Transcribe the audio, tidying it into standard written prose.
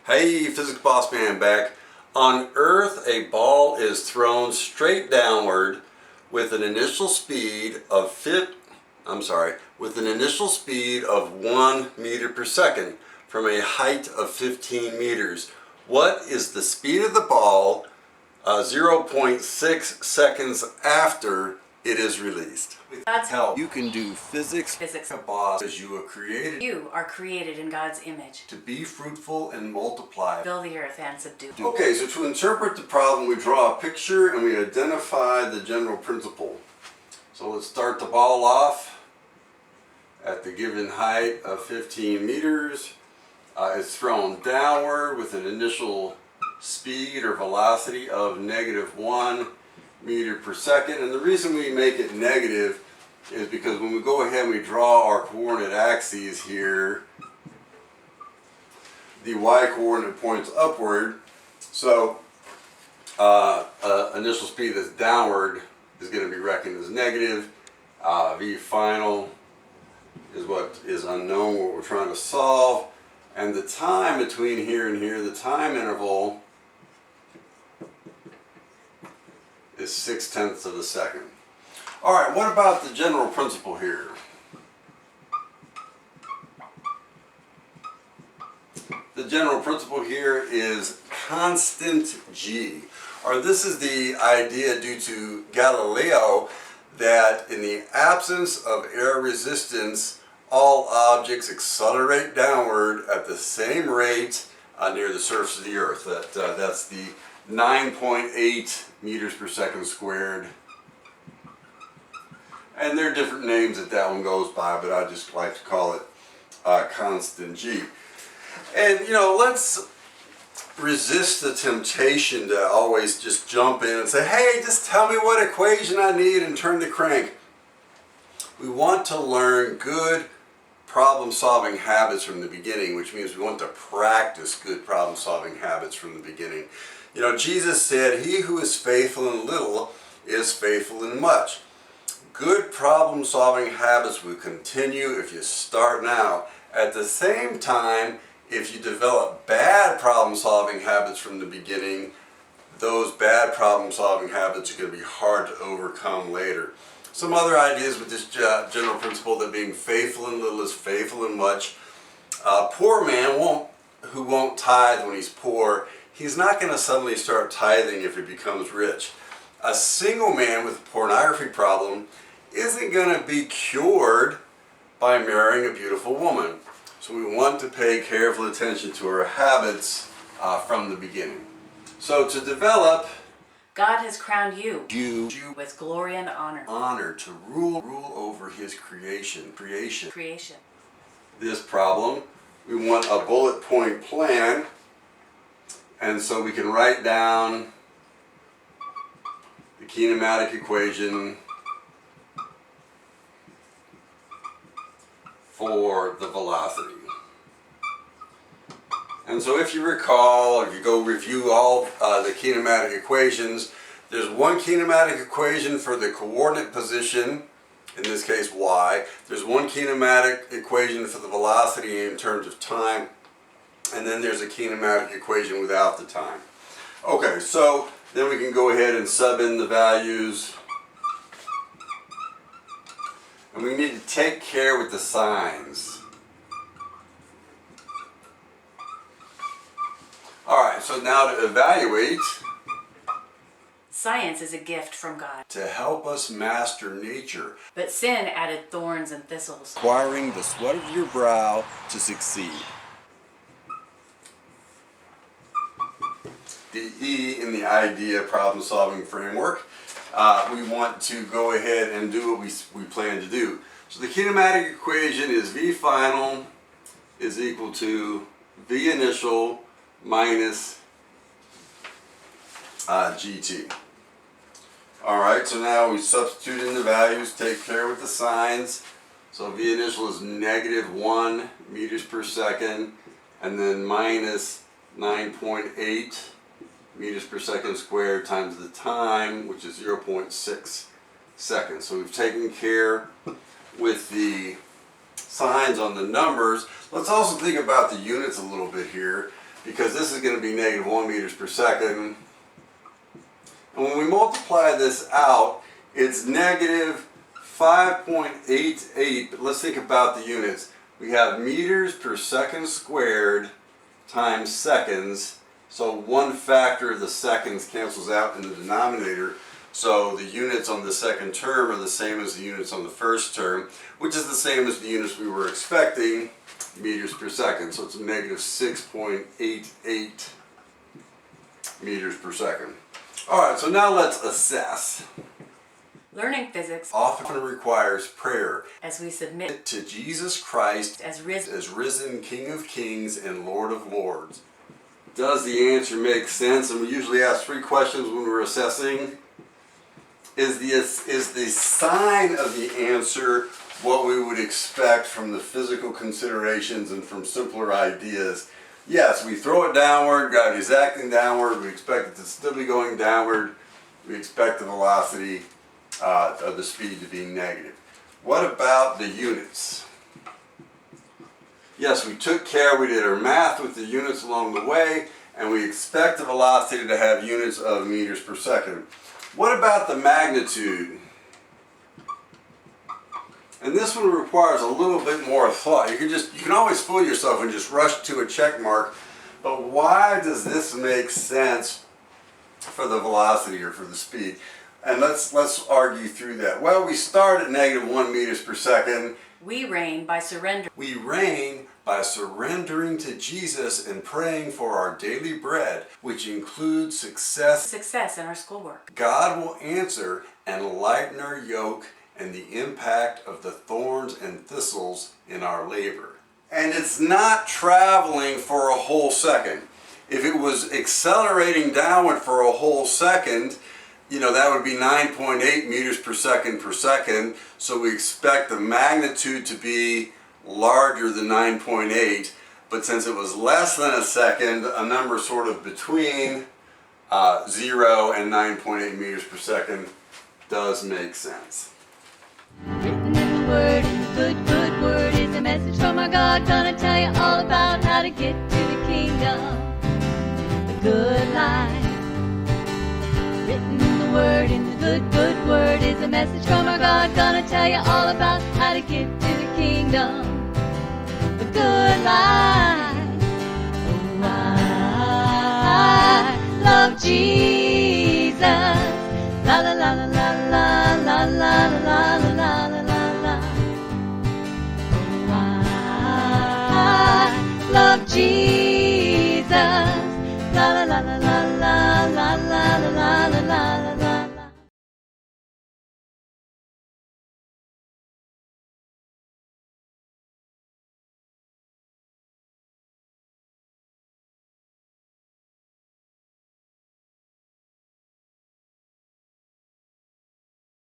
Hey, Physics Boss Man back. On Earth, a ball is thrown straight downward with an initial speed of 1 meter per second from a height of 15 meters. What is the speed of the ball 0.6 seconds after it is released? With God's help, you can do physics. Boss, as you are created. You are created in God's image. To be fruitful and multiply. Fill the earth and subdue. Okay, so to interpret the problem, we draw a picture and we identify the general principle. So let's start the ball off at the given height of 15 meters. It's thrown downward with an initial speed or velocity of -1 meter per second. And the reason we make it negative is because when we go ahead and we draw our coordinate axes here, the y-coordinate points upward. So initial speed that's downward is going to be reckoned as negative. V final is what is unknown, what we're trying to solve. And the time between here and here, the time interval, is 0.6 of a second. All right, what about the general principle here? The general principle here is constant G. Or this is the idea due to Galileo that in the absence of air resistance, all objects accelerate downward at the same rate near the surface of the Earth. That's the 9.8 meters per second squared. And there are different names that one goes by, but I just like to call it constant G. And let's resist the temptation to always just jump in and say, hey, just tell me what equation I need and turn the crank. We want to learn good problem-solving habits from the beginning, which means we want to practice good problem-solving habits from the beginning. Jesus said, he who is faithful in little is faithful in much. Good problem-solving habits will continue if you start now. At the same time, if you develop bad problem-solving habits from the beginning, those bad problem-solving habits are going to be hard to overcome later. Some other ideas with this general principle that being faithful in little is faithful in much. A poor man who won't tithe when he's poor, he's not going to suddenly start tithing if he becomes rich. A single man with a pornography problem isn't going to be cured by marrying a beautiful woman. So we want to pay careful attention to our habits from the beginning. So to develop, God has crowned you you with glory and honor. Honor to rule over his creation. This problem, we want a bullet point plan, and so we can write down the kinematic equation for the velocity. And so if you recall, if you go review all the kinematic equations, there's one kinematic equation for the coordinate position, in this case y. There's one kinematic equation for the velocity in terms of time, and then there's a kinematic equation without the time. Okay, so then we can go ahead and sub in the values. And we need to take care with the signs. Alright, so now to evaluate. Science is a gift from God To help us master nature. but sin added thorns and thistles. Requiring the sweat of your brow to succeed. The E in the idea problem solving framework. We want to go ahead and do what we plan to do. So the kinematic equation is V final is equal to V initial minus GT. Alright, so now we substitute in the values, take care with the signs. So V initial is -1 meters per second, and then minus 9.8 meters per second squared times the time, which is 0.6 seconds. So we've taken care with the signs on the numbers. Let's also think about the units a little bit here. because this is going to be negative 1 meters per second. And when we multiply this out, it's negative 5.88. But let's think about the units. We have meters per second squared times seconds. So one factor of the seconds cancels out in the denominator. So the units on the second term are the same as the units on the first term, which is the same as the units we were expecting, meters per second. So it's a negative 6.88 meters per second. All right, so now let's assess. Learning physics Often requires prayer as we submit to Jesus Christ as risen. as risen King of Kings and Lord of Lords. Does the answer make sense? And we usually ask 3 questions when we're assessing. Is the sign of the answer what we would expect from the physical considerations and from simpler ideas? Yes, we throw it downward, gravity's acting downward, we expect it to still be going downward, we expect the velocity of the speed to be negative. What about the units? Yes, we took care, we did our math with the units along the way, and we expect the velocity to have units of meters per second. What about the magnitude? And this one requires a little bit more thought. You can always fool yourself and just rush to a check mark, but why does this make sense for the velocity or for the speed? And let's argue through that. Well, we start at negative 1 meters per second. We reign by surrender. We reign by surrendering to Jesus and praying for our daily bread, which includes success. In our schoolwork. God will answer and lighten our yoke and the impact of the thorns and thistles in our labor. And it's not traveling for a whole second. If it was accelerating downward for a whole second, that would be 9.8 meters per second. So we expect the magnitude to be larger than 9.8. But since it was less than a second, a number sort of between 0 and 9.8 meters per second does make sense. Written in the Word, in the good Word, is a message from our God. Gonna tell you all about how to get to the kingdom, the good life. Written in the Word, in the good Word, is a message from our God. Gonna tell you all about how to get to the kingdom, the good life.